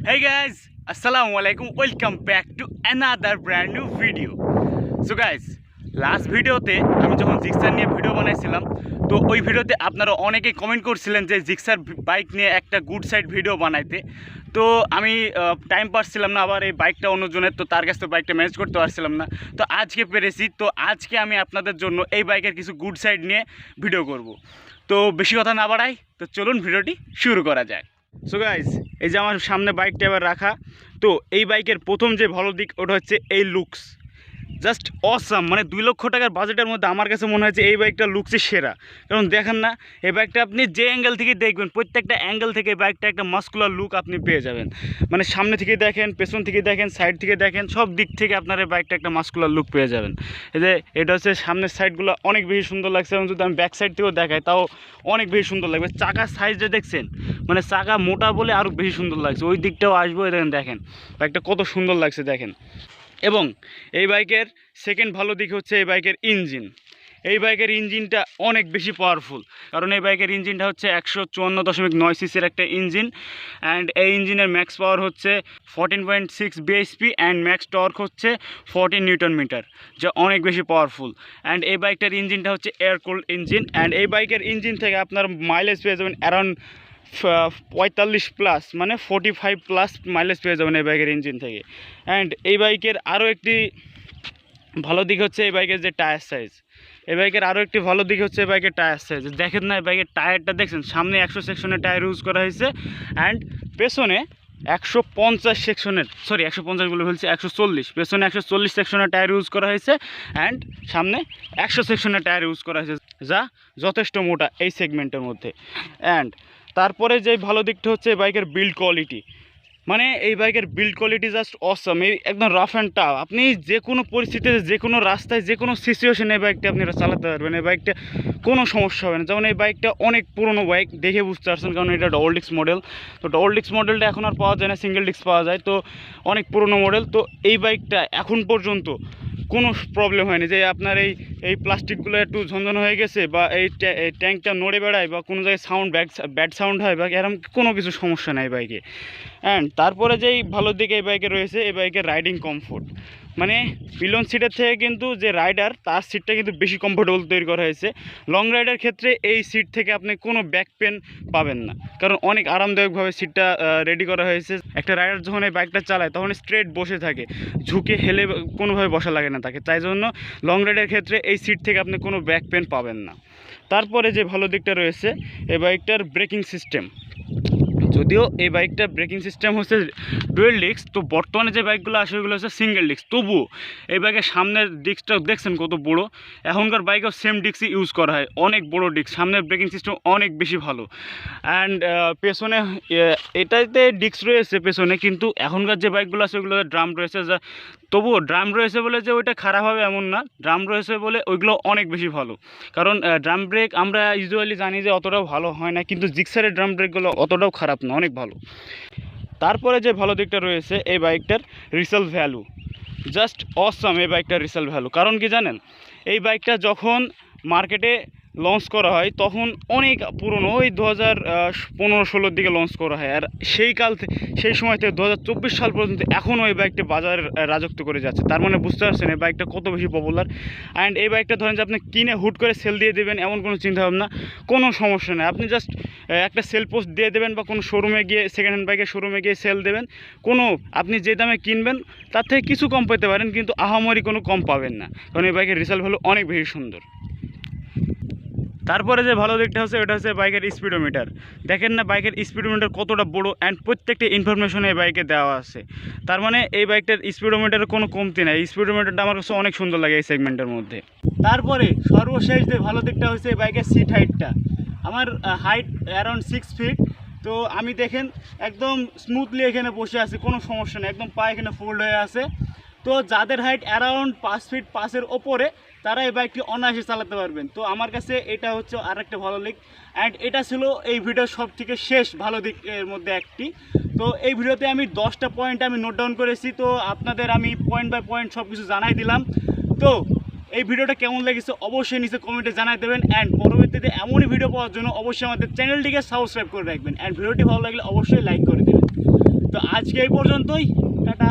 Hey guys, Assalamualaikum. Welcome back to another brand new video. So guys, last ভিডিওতে আমি যখন Gixxer নিয়ে video বানাইছিলাম, তো ওই ভিডিওতে আপনারা অনেকেই কমেন্ট করছিলেন যে জিক্সার বাইক নিয়ে একটা গুড সাইড ভিডিও বানাইতে। তো আমি টাইম পাচ্ছিলাম না, আবার এই বাইকটা অন্যজনের, তো তার কাছে তো বাইকটা ম্যানেজ করতে পারছিলাম না। তো আজকে পেরেছি, তো আজকে আমি আপনাদের জন্য এই বাইকের কিছু গুড সাইড নিয়ে ভিডিও করব। তো বেশি কথা না বাড়াই, তো চলুন ভিডিওটি শুরু করা যায়। সো গাইজ, এই যে আমার সামনে বাইকটা এবার রাখা, তো এই বাইকের প্রথম যে ভালো দিক ওটা হচ্ছে এই লুকস। জাস্ট অসাম, মানে 2 লক্ষ টাকার বাজেটের মধ্যে আমার কাছে মনে হচ্ছে এই বাইকটা লুকসই সেরা। কারণ দেখেন না, এই বাইকটা আপনি যে অ্যাঙ্গেল থেকে দেখবেন, প্রত্যেকটা অ্যাঙ্গেল থেকে এই বাইকটা একটা মাস্কুলার লুক আপনি পেয়ে যাবেন। মানে সামনে থেকে দেখেন, পেছন থেকে দেখেন, সাইড থেকে দেখেন, সব দিক থেকে আপনার এই বাইকটা একটা মাস্কুলার লুক পেয়ে যাবেন। এই যে এটা হচ্ছে সামনের সাইডগুলো অনেক বেশি সুন্দর লাগছে, এবং যদি আমি ব্যাক সাইড থেকেও দেখাই তাও অনেক বেশি সুন্দর লাগবে। চাকার সাইজটা দেখছেন, মানে চাকা মোটা বলে আরও বেশি সুন্দর লাগছে। ওই দিকটাও আসবো, দেখেন বাইকটা কত সুন্দর লাগছে দেখেন। এবং এই বাইকের সেকেন্ড ভালো দিক হচ্ছে এই বাইকের ইঞ্জিন। এই বাইকের ইঞ্জিনটা অনেক বেশি পাওয়ারফুল, কারণ এই বাইকের ইঞ্জিনটা হচ্ছে 154.9 সিসির একটা ইঞ্জিন। অ্যান্ড এই ইঞ্জিনের ম্যাক্স পাওয়ার হচ্ছে 14.6 বিএইচপি অ্যান্ড ম্যাক্স টর্ক হচ্ছে 14 নিউটন মিটার, যা অনেক বেশি পাওয়ারফুল। অ্যান্ড এই বাইকটার ইঞ্জিনটা হচ্ছে এয়ার কুলড ইঞ্জিন। অ্যান্ড এই বাইকের ইঞ্জিন থেকে আপনার মাইলেজ পেয়ে যাবেন অ্যারাউন্ড 45+, মানে 45+ মাইলেজ পেয়ে যাবেন এই বাইকের ইঞ্জিন থেকে। অ্যান্ড এই বাইকের আরও একটি ভালো দিক হচ্ছে এই বাইকের যে টায়ার সাইজ। এই বাইকের আরও একটি ভালো দিক হচ্ছে এই বাইকের টায়ার সাইজ। দেখেন না, এই বাইকের টায়ারটা দেখছেন, সামনে 100 সেকশনের টায়ার ইউজ করা হয়েছে, অ্যান্ড পেছনে 150 সেকশনের, সরি 150 বলে ফেলছি, 140, পেছনে 140 সেকশনের টায়ার ইউজ করা হয়েছে, অ্যান্ড সামনে 100 সেকশনের টায়ার ইউজ করা হয়েছে, যা যথেষ্ট মোটা এই সেগমেন্টের মধ্যে। অ্যান্ড তারপরে যে ভালো দিকটা হচ্ছে এই বাইকের বিল্ড কোয়ালিটি। মানে এই বাইকের বিল্ড কোয়ালিটি জাস্ট অসাম। এই একদম রাফ অ্যান্ড টাফ, আপনি যে কোনো পরিস্থিতিতে, যে কোনো রাস্তায়, যে কোনো সিচুয়েশনে এই বাইকটা আপনি চালাতে পারবেন। এই বাইকটা কোনো সমস্যা হবে না। যেমন এই বাইকটা অনেক পুরনো বাইক, দেখে বুঝতে পারছেন, কারণ এটা ডবল ডিস্ক মডেল। তো ডবল ডিস্ক মডেলটা এখন আর পাওয়া যায় না, সিঙ্গেল ডিস্ক পাওয়া যায়, তো অনেক পুরনো মডেল। তো এই বাইকটা এখন পর্যন্ত কোনো প্রবলেম হয়নি যে আপনার এই প্লাস্টিকগুলো একটু ঝনঝন হয়ে গেছে, বা এই ট্যাঙ্কটা নড়ে বেড়ায়, বা কোনো জায়গায় সাউন্ড ব্যাড সাউন্ড হয়, বা এরকম কোনো কিছু সমস্যা নেই বাইকে। অ্যান্ড তারপরে যেই ভালো দিকে এই বাইকে রয়েছে, এই বাইকের রাইডিং কমফোর্ট। মানে পিলন সিটের থেকে কিন্তু যে রাইডার, তার সিটটা কিন্তু বেশি কমফোর্টেবল তৈরি করা হয়েছে। লং রাইডের ক্ষেত্রে এই সিট থেকে আপনি কোনো ব্যাক পেন পাবেন না, কারণ অনেক আরামদায়কভাবে সিটটা রেডি করা হয়েছে। একটা রাইডার যখন এই বাইকটা চালায় তখন স্ট্রেট বসে থাকে, ঝুঁকে হেলে কোনোভাবে বসা লাগে না তাকে, তাই জন্য লং রাইডের ক্ষেত্রে এই সিট থেকে আপনি কোনো ব্যাক পেন পাবেন না। তারপরে যে ভালো দিকটা রয়েছে এই বাইকটার ব্রেকিং সিস্টেম। যদিও এই বাইকটা ব্রেকিং সিস্টেম হচ্ছে ডুয়েল ডিস্ক, তো বর্তমানে যে বাইকগুলো আসে ওইগুলো হচ্ছে সিঙ্গেল ডিস্ক। তবুও এই বাইকের সামনের ডিস্কটা দেখছেন কত বড়। এখনকার বাইকেও সেম ডিস্কই ইউজ করা হয়, অনেক বড় ডিস্ক। সামনের ব্রেকিং সিস্টেম অনেক বেশি ভালো। অ্যান্ড পেছনে এটাতে ডিস্ক রয়েছে পেছনে, কিন্তু এখনকার যে বাইকগুলো আছে ওইগুলোতে ড্রাম রয়েছে। যা তবুও ড্রাম রয়েছে বলে যে ওইটা খারাপ হবে এমন না, ড্রাম রয়েছে বলে ওইগুলো অনেক বেশি ভালো। কারণ ড্রাম ব্রেক আমরা ইউজুয়ালি জানি যে অতটাও ভালো হয় না, কিন্তু জিক্সারের ড্রাম ব্রেকগুলো অতটাও খারাপ না, অনেক ভালো। তারপরে যে ভালো দিকটা রয়েছে এই বাইকটার রিসেল ভ্যালু, জাস্ট অসাম এই বাইকটার রিসেল ভ্যালু। কারণ কি জানেন, এই বাইকটা যখন মার্কেটে লঞ্চ করা হয় তখন অনেক পুরনো, ওই 2015-16 দিকে লঞ্চ করা হয়। আর সেই সময় থেকে 2024 সাল পর্যন্ত এখনও এই বাইকটা বাজারে রাজত্ব করে যাচ্ছে। তার মানে বুঝতে পারছেন এই বাইকটা কত বেশি পপুলার। অ্যান্ড এই বাইকটা ধরেন যে আপনি কিনে হুট করে সেল দিয়ে দেবেন, এমন কোনো চিন্তাভাবনা, কোনো সমস্যা নেই। আপনি জাস্ট একটা সেল পোস্ট দিয়ে দেবেন, বা কোনো শোরুমে গিয়ে, সেকেন্ড হ্যান্ড বাইকের শোরুমে গিয়ে সেল দেবেন। আপনি যে দামে কিনবেন তার থেকে কিছু কম পেতে পারেন, কিন্তু আহামরি কোনো কম পাবেন না, কারণ এই বাইকের রিসেল ভ্যালু অনেক বেশি সুন্দর। তারপরে যে ভালো দিকটা হচ্ছে ওটা হচ্ছে বাইকের স্পিডোমিটার। দেখেন না বাইকের স্পিডোমিটার কতটা বড়, অ্যান্ড প্রত্যেকটা ইনফরমেশন এই বাইকে দেওয়া আছে। তার মানে এই বাইকটার স্পিডোমিটারের কোনো কমতি নাই। স্পিডোমিটারটা আমার কাছে অনেক সুন্দর লাগে এই সেগমেন্টের মধ্যে। তারপরে সর্বশেষ যে ভালো দিকটা হচ্ছে এই বাইকের সিট হাইটটা। আমার হাইট অ্যারাউন্ড 6 ফিট। তো আমি দেখেন একদম স্মুথলি এখানে বসে আছি, কোনো সমস্যা নেই, একদম পা এখানে ফোল্ড হয়ে আছে। তো যাদের হাইট অ্যারাউন্ড 5 ফিট 5-এর ওপরে, তারা এই বাইকটি অনায়াসে চালাতে পারবেন। তো আমার কাছে এটা হচ্ছে আরেকটা ভালো দিক। অ্যান্ড এটা ছিল এই ভিডিওর সব থেকে শেষ ভালো দিকের মধ্যে একটি। তো এই ভিডিওতে আমি 10টা পয়েন্ট আমি নোট ডাউন করেছি, তো আপনাদের আমি পয়েন্ট বাই পয়েন্ট সব কিছু জানাই দিলাম। তো এই ভিডিওটা কেমন লেগেছে অবশ্যই নিচে কমেন্টে জানাই দেবেন। অ্যান্ড পরবর্তীতে এমনই ভিডিও পাওয়ার জন্য অবশ্যই আমাদের চ্যানেলটিকে সাবস্ক্রাইব করে রাখবেন। অ্যান্ড ভিডিওটি ভালো লাগলে অবশ্যই লাইক করে দেবেন। তো আজকে এই পর্যন্তই, টাটা।